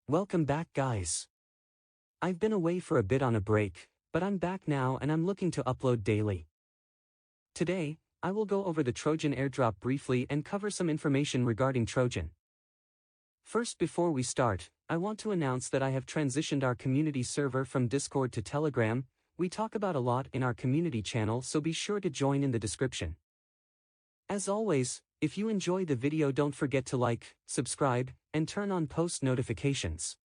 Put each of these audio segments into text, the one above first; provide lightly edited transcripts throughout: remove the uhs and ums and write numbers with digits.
Welcome back, guys. I've been away for a bit on a break, but I'm back now and I'm looking to upload daily. Today, I will go over the Trojan airdrop briefly and cover some information regarding Trojan. First, before we start, I want to announce that I have transitioned our community server from Discord to Telegram. We talk about a lot in our community channel, so be sure to join in the description. As always, if you enjoy the video, don't forget to like, subscribe, and turn on post notifications.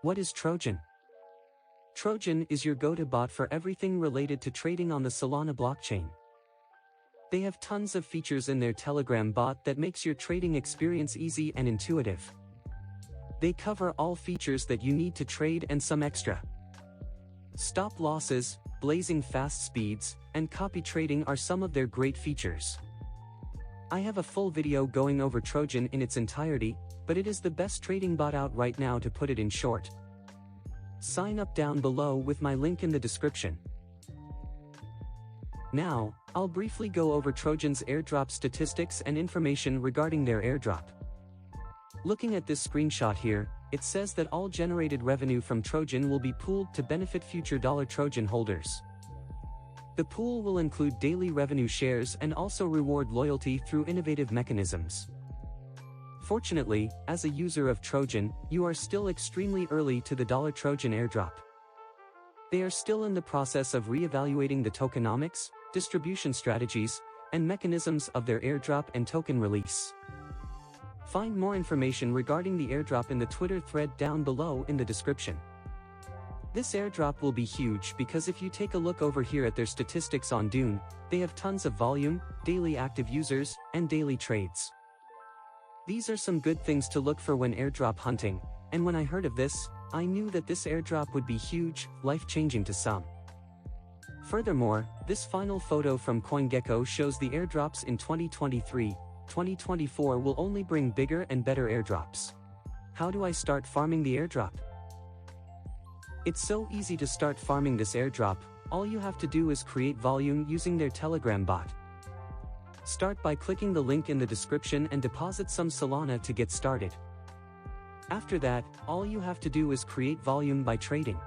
What is Trojan? Trojan is your go-to bot for everything related to trading on the Solana blockchain. They have tons of features in their Telegram bot that makes your trading experience easy and intuitive. They cover all features that you need to trade and some extra. Stop losses, blazing fast speeds, and copy trading are some of their great features. I have a full video going over Trojan in its entirety, but it is the best trading bot out right now, to put it in short. Sign up down below with my link in the description. Now, I'll briefly go over Trojan's airdrop statistics and information regarding their airdrop. Looking at this screenshot here, it says that all generated revenue from Trojan will be pooled to benefit future Trojan holders. The pool will include daily revenue shares and also reward loyalty through innovative mechanisms. Fortunately, as a user of Trojan, you are still extremely early to the Trojan airdrop. They are still in the process of re-evaluating the tokenomics, distribution strategies, and mechanisms of their airdrop and token release. Find more information regarding the airdrop in the Twitter thread down below in the description. This airdrop will be huge because if you take a look over here at their statistics on Dune, they have tons of volume, daily active users, and daily trades. These are some good things to look for when airdrop hunting, and when I heard of this, I knew that this airdrop would be huge, life-changing to some. Furthermore, this final photo from CoinGecko shows the airdrops in 2023. 2024 will only bring bigger and better airdrops. How do I start farming the airdrop? It's so easy to start farming this airdrop. All you have to do is create volume using their Telegram bot. Start by clicking the link in the description and deposit some Solana to get started. After that, all you have to do is create volume by trading.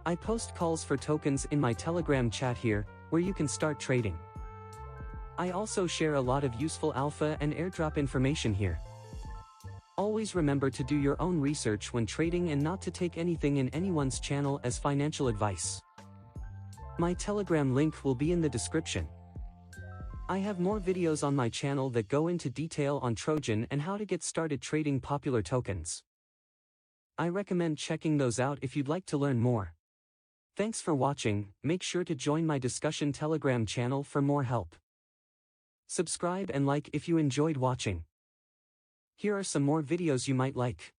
I post calls for tokens in my Telegram chat here, where you can start trading. I also share a lot of useful alpha and airdrop information here. Always remember to do your own research when trading and not to take anything in anyone's channel as financial advice. My Telegram link will be in the description. I have more videos on my channel that go into detail on Trojan and how to get started trading popular tokens. I recommend checking those out if you'd like to learn more. Thanks for watching. Make sure to join my discussion Telegram channel for more help. Subscribe and like if you enjoyed watching. Here are some more videos you might like.